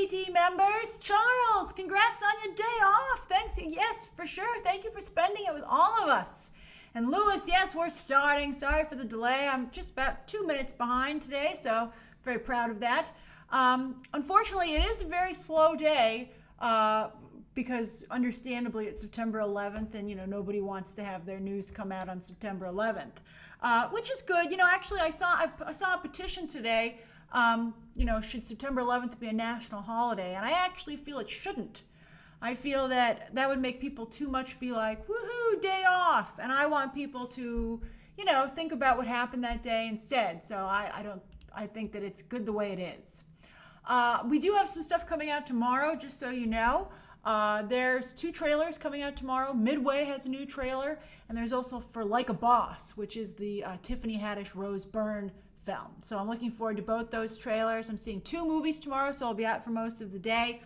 TT members. Charles, congrats on your day off. Thanks. Yes, for sure. Thank you for spending it with all of us. And Lewis, yes, we're starting. Sorry for the delay. I'm just about 2 minutes behind today, so very proud of that. Unfortunately, it is a very slow day because understandably it's September 11th and, nobody wants to have their news come out on September 11th, which is good. Actually, I saw a petition today. Should September 11th be a national holiday? And I actually feel it shouldn't. I feel that would make people too much be like, woohoo, day off. And I want people to, think about what happened that day instead. So I think that it's good the way it is. We do have some stuff coming out tomorrow, just so you know. There's 2 trailers coming out tomorrow. Midway has a new trailer. And there's also For Like a Boss, which is the Tiffany Haddish Rose Byrne film. So I'm looking forward to both those trailers. I'm seeing 2 movies tomorrow, so I'll be out for most of the day.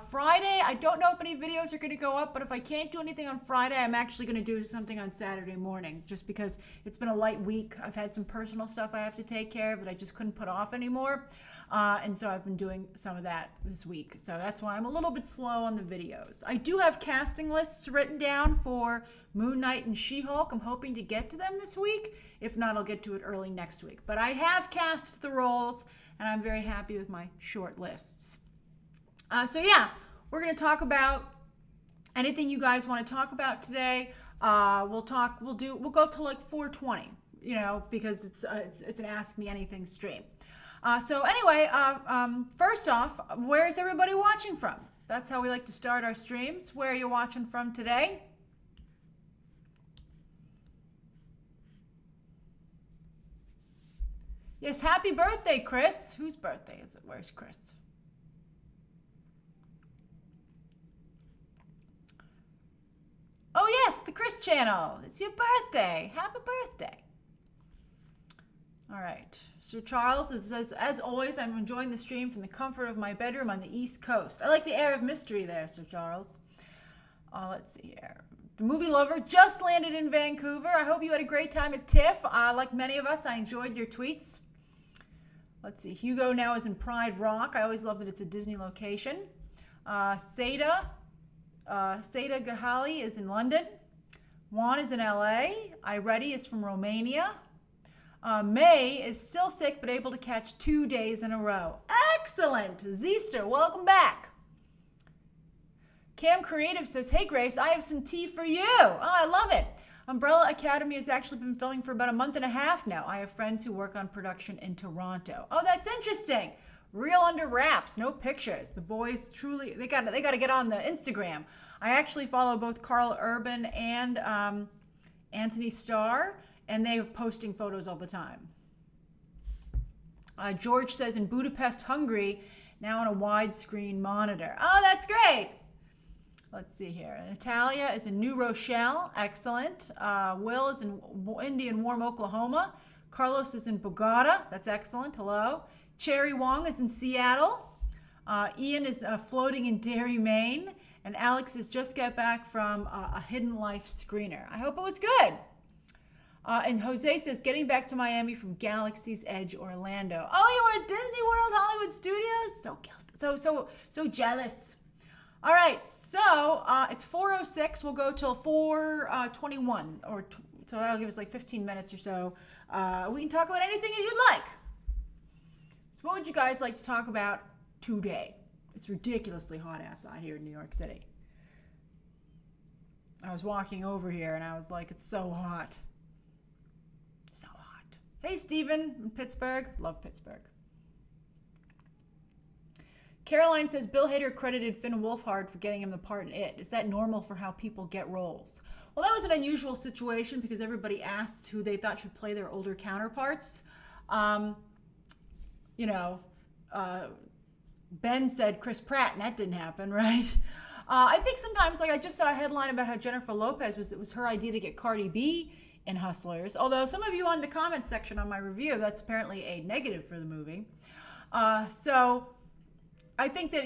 Friday, I don't know if any videos are going to go up, but if I can't do anything on Friday, I'm actually going to do something on Saturday morning, just because it's been a light week. I've had some personal stuff I have to take care of that I just couldn't put off anymore. And so I've been doing some of that this week. So that's why I'm a little bit slow on the videos. I do have casting lists written down for Moon Knight and She-Hulk. I'm hoping to get to them this week. If not, I'll get to it early next week. But I have cast the roles, and I'm very happy with my short lists. So yeah, we're going to talk about anything you guys want to talk about today. We'll go to like 4:20, because it's an Ask Me Anything stream. So anyway, first off, where is everybody watching from? That's how we like to start our streams. Where are you watching from today? Yes, happy birthday, Chris. Whose birthday is it? Where's Chris? Oh yes, the Chris channel. It's your birthday. Happy birthday. All right. So Charles says, as always, I'm enjoying the stream from the comfort of my bedroom on the East Coast. I like the air of mystery there, Sir Charles. Let's see here. The movie lover just landed in Vancouver. I hope you had a great time at TIFF. Like many of us, I enjoyed your tweets. Let's see. Hugo now is in Pride Rock. I always love that it's a Disney location. Seda Gahali is in London. Juan is in LA. Iredi is from Romania. May is still sick but able to catch 2 days in a row. Excellent! Zeester, welcome back. Cam Creative says, hey Grace, I have some tea for you. Oh, I love it. Umbrella Academy has actually been filming for about a month and a half now. I have friends who work on production in Toronto. Oh, that's interesting. Real under wraps, no pictures. The boys truly, they got to get on the Instagram. I actually follow both Carl Urban and Anthony Starr, and they're posting photos all the time. George says, in Budapest, Hungary, now on a widescreen monitor. Oh, that's great. Let's see here. Natalia is in New Rochelle. Excellent. Will is in Indian Warm, Oklahoma. Carlos is in Bogota. That's excellent. Hello. Cherry Wong is in Seattle. Ian is floating in Derry, Maine. And Alex has just got back from a Hidden Life screener. I hope it was good. And Jose says, getting back to Miami from Galaxy's Edge, Orlando. Oh, you were at Disney World Hollywood Studios? So guilty. So jealous. All right, so it's 4:06. We'll go till 4:21, so that'll give us like 15 minutes or so. We can talk about anything that you'd like. So what would you guys like to talk about today? It's ridiculously hot outside here in New York City. I was walking over here and I was like, it's so hot. So hot. Hey, Steven in Pittsburgh. Love Pittsburgh. Caroline says, Bill Hader credited Finn Wolfhard for getting him the part in It. Is that normal for how people get roles? Well, that was an unusual situation because everybody asked who they thought should play their older counterparts. Ben said Chris Pratt, and that didn't happen, right? I think sometimes, like I just saw a headline about how Jennifer Lopez it was her idea to get Cardi B in Hustlers. Although some of you on the comment section on my review, that's apparently a negative for the movie. So I think that,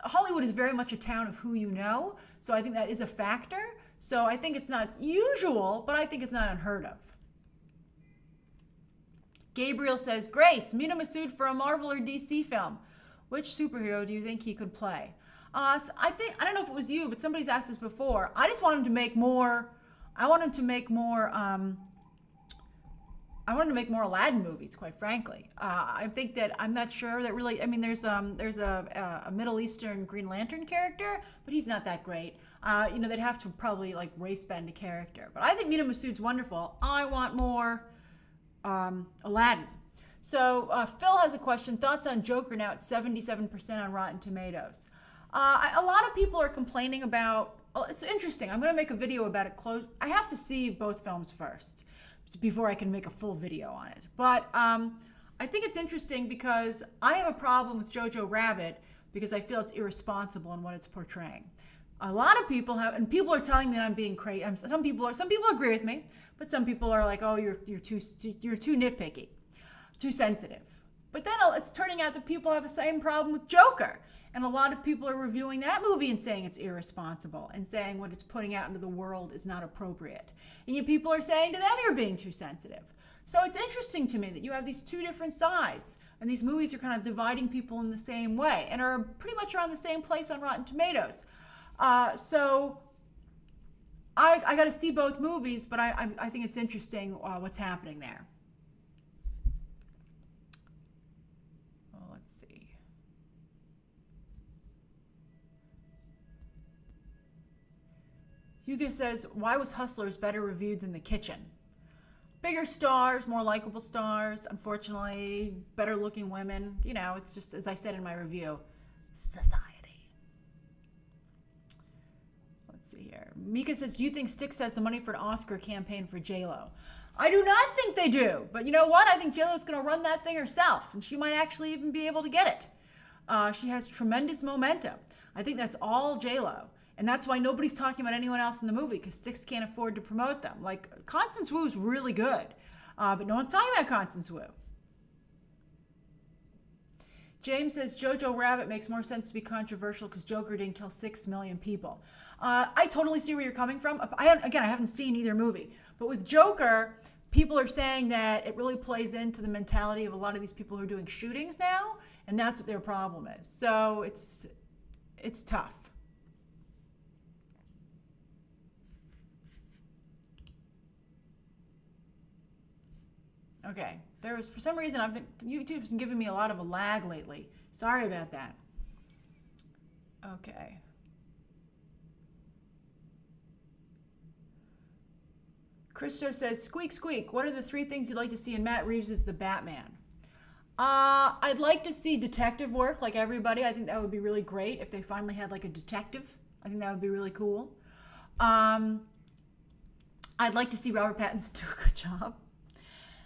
Hollywood is very much a town of who you know. So I think that is a factor. So I think it's not usual, but I think it's not unheard of. Gabriel says, Grace, Mina Masood for a Marvel or DC film. Which superhero do you think he could play? So I don't know if it was you, but somebody's asked this before. I just want him to make more. I want him to make more. I wanted to make more Aladdin movies, quite frankly. I think that I'm not sure that really. I mean, there's a Middle Eastern Green Lantern character, but he's not that great. They'd have to probably like race bend a character. But I think Mina Masood's wonderful. I want more Aladdin. So Phil has a question. Thoughts on Joker now at 77% on Rotten Tomatoes? A lot of people are complaining about. Well, it's interesting. I'm going to make a video about it. I have to see both films first before I can make a full video on it. But I think it's interesting because I have a problem with Jojo Rabbit because I feel it's irresponsible in what it's portraying. A lot of people have, and people are telling me that I'm being crazy. Some people agree with me, but some people are like, "Oh, you're too nitpicky, too sensitive." But then it's turning out that people have the same problem with Joker. And a lot of people are reviewing that movie and saying it's irresponsible and saying what it's putting out into the world is not appropriate. And yet people are saying to them you're being too sensitive. So it's interesting to me that you have these two different sides, and these movies are kind of dividing people in the same way and are pretty much around the same place on Rotten Tomatoes. So I got to see both movies, but I think it's interesting what's happening there. Let's see. Hugo says, why was Hustlers better reviewed than The Kitchen? Bigger stars, more likable stars, unfortunately, better looking women. It's just, as I said in my review, society. Let's see here. Mika says, do you think Styx has the money for an Oscar campaign for J-Lo? I do not think they do. But you know what? I think J-Lo's going to run that thing herself, and she might actually even be able to get it. She has tremendous momentum. I think that's all J-Lo. And that's why nobody's talking about anyone else in the movie, because Styx can't afford to promote them. Like, Constance Wu's really good, but no one's talking about Constance Wu. James says, Jojo Rabbit makes more sense to be controversial because Joker didn't kill 6 million people. I totally see where you're coming from. I haven't seen either movie. But with Joker, people are saying that it really plays into the mentality of a lot of these people who are doing shootings now, and that's what their problem is. So it's tough. Okay, for some reason, YouTube's been giving me a lot of a lag lately. Sorry about that. Okay. Christo says, squeak, squeak, what are the 3 things you'd like to see in Matt Reeves as the Batman? I'd like to see detective work like everybody. I think that would be really great if they finally had like a detective. I think that would be really cool. I'd like to see Robert Pattinson do a good job.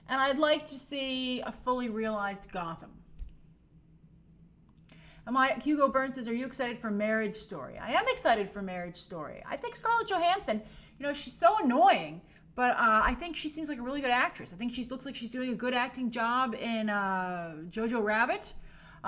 And I'd like to see a fully realized Gotham. Hugo Burns says, are you excited for Marriage Story? I am excited for Marriage Story. I think Scarlett Johansson, she's so annoying, but I think she seems like a really good actress. I think she looks like she's doing a good acting job in Jojo Rabbit.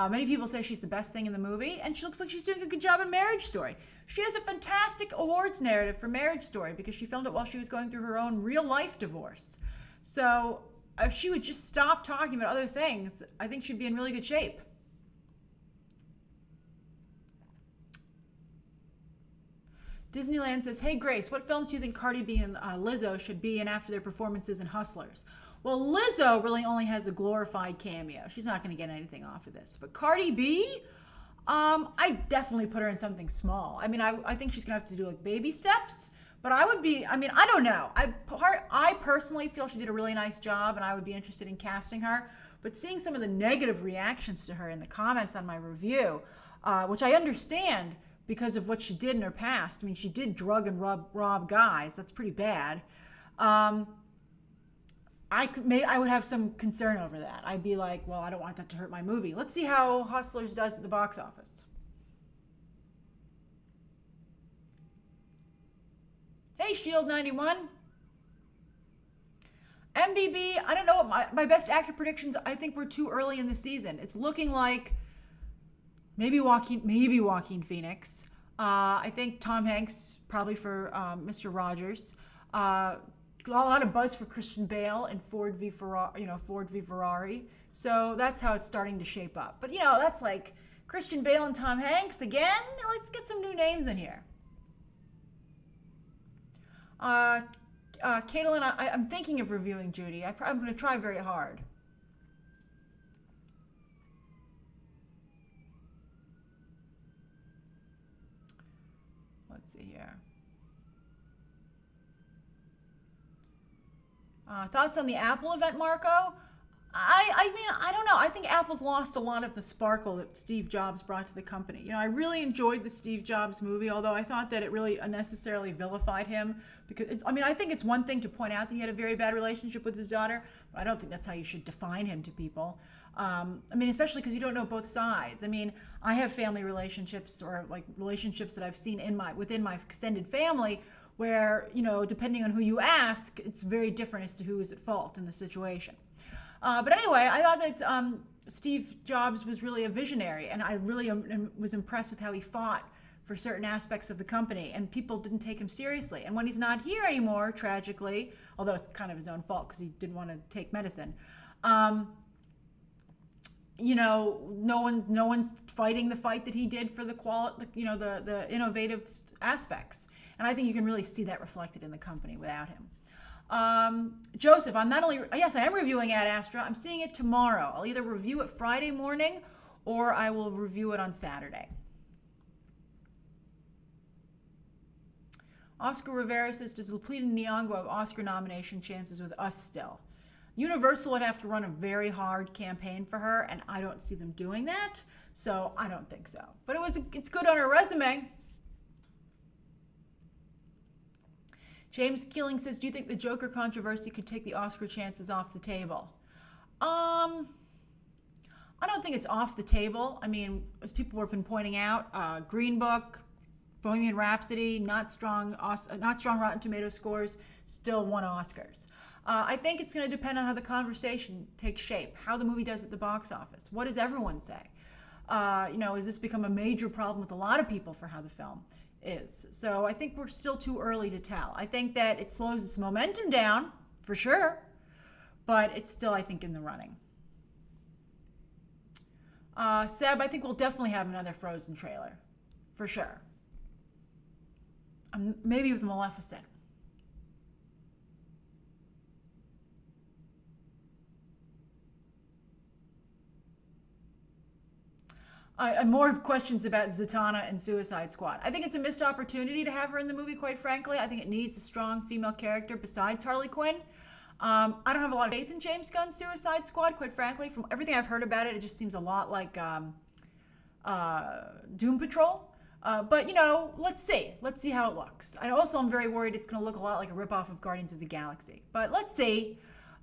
Many people say she's the best thing in the movie, and she looks like she's doing a good job in Marriage Story. She has a fantastic awards narrative for Marriage Story because she filmed it while she was going through her own real-life divorce. So if she would just stop talking about other things, I think she'd be in really good shape. Disneyland says, hey Grace, what films do you think Cardi B and Lizzo should be in after their performances in Hustlers? Well, Lizzo really only has a glorified cameo. She's not going to get anything off of this. But Cardi B, I definitely put her in something small. I mean, I think she's going to have to do like baby steps. But I don't know. I personally feel she did a really nice job, and I would be interested in casting her. But seeing some of the negative reactions to her in the comments on my review, which I understand because of what she did in her past. I mean, she did drug and rob guys. That's pretty bad. I would have some concern over that. I'd be like, well, I don't want that to hurt my movie. Let's see how Hustlers does at the box office. Hey, Shield 91. MDB, I don't know what my best actor predictions, I think we're too early in the season. It's looking like maybe Joaquin Phoenix. I think Tom Hanks, probably for Mr. Rogers. A lot of buzz for Christian Bale and Ford v Ferrari. So that's how it's starting to shape up. But that's like Christian Bale and Tom Hanks again. Let's get some new names in here. Caitlin, I'm thinking of reviewing Judy. I'm going to try very hard. Let's see here. Thoughts on the Apple event, Marco? I mean, I don't know. I think Apple's lost a lot of the sparkle that Steve Jobs brought to the company. You know, I really enjoyed the Steve Jobs movie, although I thought that it really unnecessarily vilified him. Because, I think it's one thing to point out that he had a very bad relationship with his daughter, but I don't think that's how you should define him to people. Especially because you don't know both sides. I mean, I have family relationships or like relationships that I've seen within my extended family where, you know, depending on who you ask, it's very different as to who is at fault in the situation. But anyway, I thought that Steve Jobs was really a visionary, and I really was impressed with how he fought for certain aspects of the company, and people didn't take him seriously. And when he's not here anymore, tragically, although it's kind of his own fault because he didn't want to take medicine, you know, no one's fighting the fight that he did for the quality, you know, the innovative aspects. And I think you can really see that reflected in the company without him. Joseph, yes, I am reviewing Ad Astra. I'm seeing it tomorrow. I'll either review it Friday morning or I will review it on Saturday. Oscar Rivera says, does Lupita Nyong'o have Oscar nomination chances with us still? Universal would have to run a very hard campaign for her, and I don't see them doing that, so I don't think so. But it's good on her resume. James Keeling says, do you think the Joker controversy could take the Oscar chances off the table? I don't think it's off the table. I mean, as people have been pointing out, Green Book, Bohemian Rhapsody, not strong Rotten Tomato scores, still won Oscars. I think it's going to depend on how the conversation takes shape, how the movie does at the box office. What does everyone say? You know, has this become a major problem with a lot of people for how the film is? So I think we're still too early to tell. I think that it slows its momentum down, for sure, but it's still, I think, in the running. Seb, I think we'll definitely have another Frozen trailer, for sure. Maybe with Maleficent. More questions about Zatanna and Suicide Squad. I think it's a missed opportunity to have her in the movie, quite frankly. I think it needs a strong female character besides Harley Quinn. I don't have a lot of faith in James Gunn's Suicide Squad, quite frankly. From everything I've heard about it, it just seems a lot like Doom Patrol. But, you know, let's see. Let's see how it looks. I also am very worried it's going to look a lot like a ripoff of Guardians of the Galaxy. But let's see.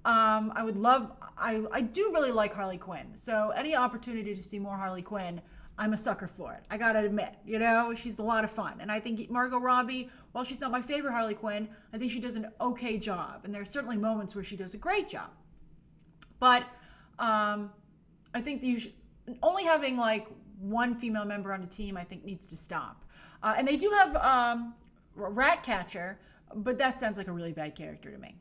I do really like Harley Quinn. So any opportunity to see more Harley Quinn, I'm a sucker for it. I gotta admit, you know, she's a lot of fun. And I think Margot Robbie, while she's not my favorite Harley Quinn, I think she does an okay job. And there are certainly moments where she does a great job. But I think only having like one female member on a team, I think, needs to stop. And they do have Ratcatcher, but that sounds like a really bad character to me.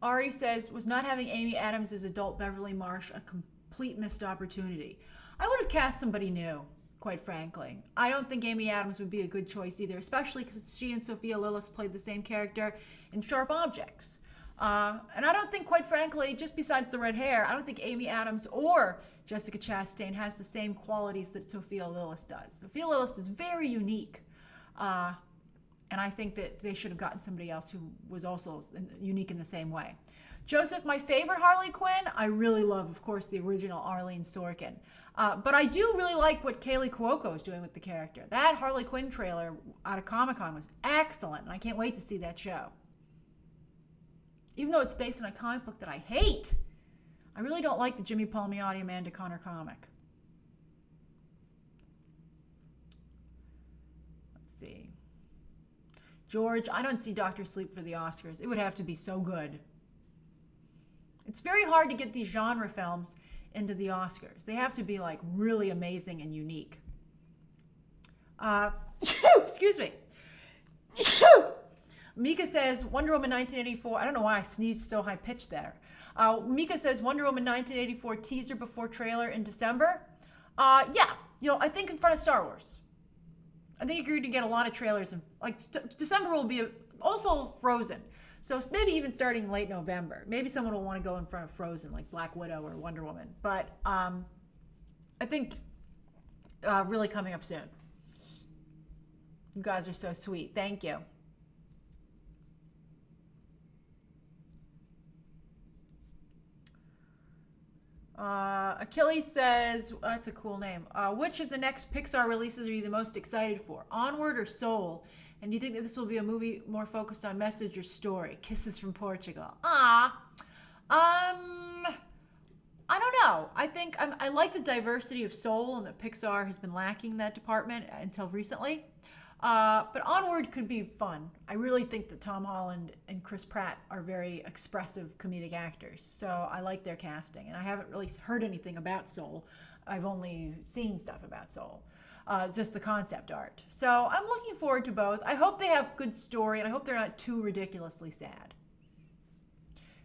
Ari says, was not having Amy Adams as adult Beverly Marsh a complete missed opportunity? I would have cast somebody new, quite frankly. I don't think Amy Adams would be a good choice either, especially because she and Sophia Lillis played the same character in Sharp Objects. And I don't think, quite frankly, just besides the red hair, I don't think Amy Adams or Jessica Chastain has the same qualities that Sophia Lillis does. Sophia Lillis is very unique. And I think that they should have gotten somebody else who was also unique in the same way. Joseph, my favorite Harley Quinn, I really love, of course, the original Arlene Sorkin. But I do really like what Kaylee Cuoco is doing with the character. That Harley Quinn trailer out of Comic-Con was excellent, and I can't wait to see that show. Even though it's based on a comic book that I hate, I really don't like the Jimmy Palmiotti, Amanda Conner comic. Let's see. George, I don't see Dr. Sleep for the Oscars. It would have to be so good. It's very hard to get these genre films into the Oscars. They have to be like really amazing and unique. Excuse me. Mika says Wonder Woman 1984. I don't know why I sneezed so high pitched there. Mika says Wonder Woman 1984 teaser before trailer in December. Yeah, I think in front of Star Wars. I think you're going to get a lot of trailers, and December will be also Frozen. So maybe even starting late November. Maybe someone will want to go in front of Frozen, like Black Widow or Wonder Woman. But I think really coming up soon. You guys are so sweet. Thank you. Achilles says, that's a cool name. Which of the next Pixar releases are you the most excited for? Onward or Soul? And do you think that this will be a movie more focused on message or story? Kisses from Portugal. I don't know. I think I like the diversity of Soul, and that Pixar has been lacking in that department until recently. But Onward could be fun. I really think that Tom Holland and Chris Pratt are very expressive comedic actors. So I like their casting. And I haven't really heard anything about Soul. I've only seen stuff about Soul. Just the concept art. So I'm looking forward to both. I hope they have good story, and I hope they're not too ridiculously sad.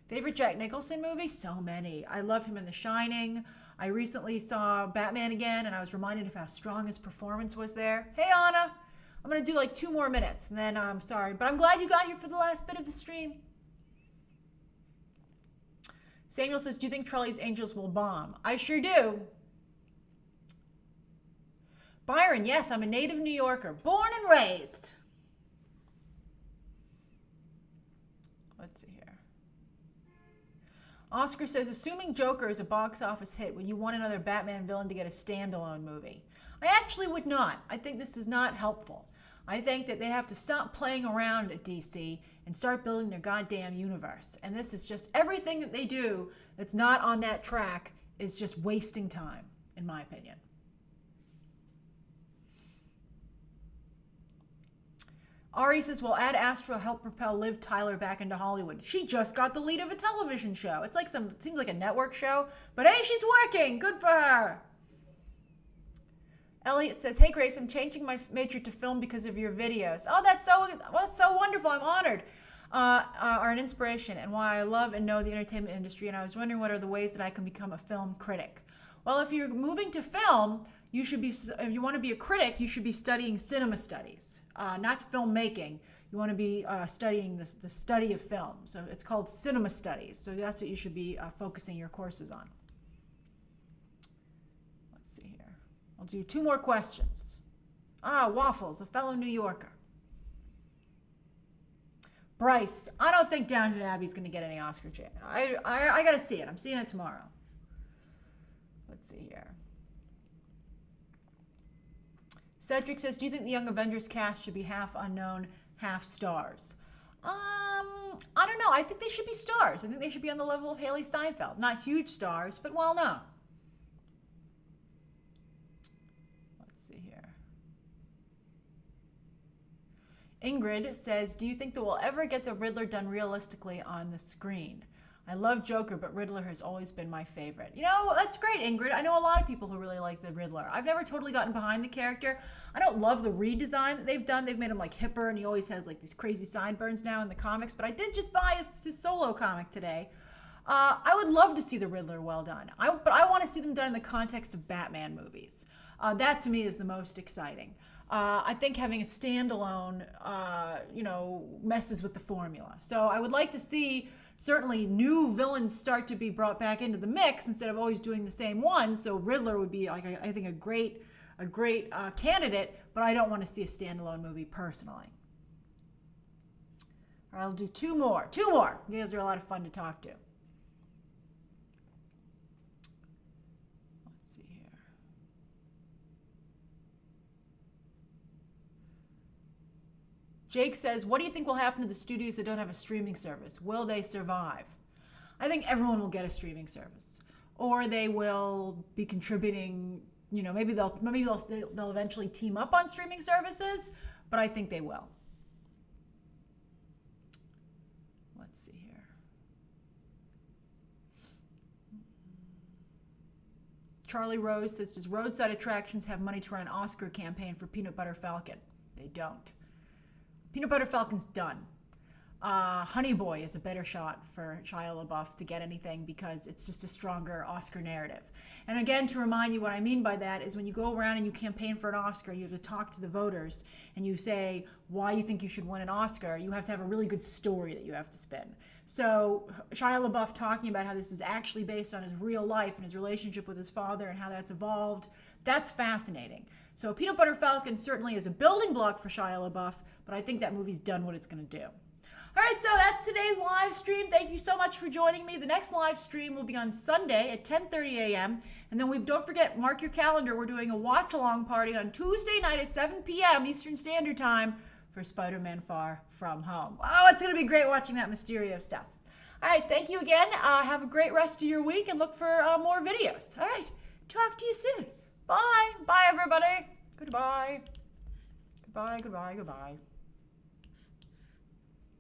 Favorite Jack Nicholson movie? So many. I love him in The Shining. I recently saw Batman again, and I was reminded of how strong his performance was there. Hey, Anna. I'm going to do like 2 more minutes, and then I'm sorry. But I'm glad you got here for the last bit of the stream. Samuel says, do you think Charlie's Angels will bomb? I sure do. Byron, yes, I'm a native New Yorker, born and raised. Let's see here. Oscar says, assuming Joker is a box office hit, would you want another Batman villain to get a standalone movie? I actually would not. I think this is not helpful. I think that they have to stop playing around at DC and start building their goddamn universe. And this is just everything that they do that's not on that track is just wasting time, in my opinion. Ari says, will Ad Astra help propel Liv Tyler back into Hollywood? She just got the lead of a television show. It's like it seems like a network show, but hey, she's working. Good for her. Elliot says, hey Grace, I'm changing my major to film because of your videos. Oh, that's so wonderful. I'm honored. Are an inspiration and why I love and know the entertainment industry. And I was wondering what are the ways that I can become a film critic. Well, if you're moving to film, if you want to be a critic, you should be studying cinema studies, not filmmaking. You want to be studying the study of film. So it's called cinema studies. So that's what you should be focusing your courses on. Let's see here. I'll do 2 more questions. Waffles, a fellow New Yorker. Bryce, I don't think Downton Abbey's going to get any Oscar chance. I got to see it. I'm seeing it tomorrow. Let's see here. Cedric says, do you think the Young Avengers cast should be half unknown, half stars? I don't know. I think they should be stars. I think they should be on the level of Haley Steinfeld. Not huge stars, but well known. Let's see here. Ingrid says, do you think that we'll ever get the Riddler done realistically on the screen? I love Joker, but Riddler has always been my favorite. You know, that's great, Ingrid. I know a lot of people who really like the Riddler. I've never totally gotten behind the character. I don't love the redesign that they've done. They've made him like hipper, and he always has like these crazy sideburns now in the comics. But I did just buy his solo comic today. I would love to see the Riddler well done. But I want to see them done in the context of Batman movies. That to me is the most exciting. I think having a standalone, messes with the formula. So I would like to see certainly new villains start to be brought back into the mix instead of always doing the same one. So Riddler would be, I think, a great candidate, but I don't want to see a standalone movie personally. All right, I'll do 2 more. 2 more. You guys are a lot of fun to talk to. Let's see here. Jake says, what do you think will happen to the studios that don't have a streaming service? Will they survive? I think everyone will get a streaming service, or they will be contributing. Maybe they'll eventually team up on streaming services, but I think they will. Let's see here. Charlie Rose says, does Roadside Attractions have money to run an Oscar campaign for Peanut Butter Falcon? They don't. Peanut Butter Falcon's done. Honey Boy is a better shot for Shia LaBeouf to get anything because it's just a stronger Oscar narrative. And again, to remind you what I mean by that is when you go around and you campaign for an Oscar, you have to talk to the voters and you say why you think you should win an Oscar. You have to have a really good story that you have to spin. So Shia LaBeouf talking about how this is actually based on his real life and his relationship with his father and how that's evolved, that's fascinating. So Peanut Butter Falcon certainly is a building block for Shia LaBeouf, but I think that movie's done what it's going to do. All right, so that's today's live stream. Thank you so much for joining me. The next live stream will be on Sunday at 10:30 a.m. And then don't forget, mark your calendar. We're doing a watch-along party on Tuesday night at 7 p.m. Eastern Standard Time for Spider-Man Far From Home. Oh, it's going to be great watching that Mysterio stuff. All right, thank you again. Have a great rest of your week and look for more videos. All right, talk to you soon. Bye. Bye, everybody. Goodbye. Goodbye, goodbye, goodbye.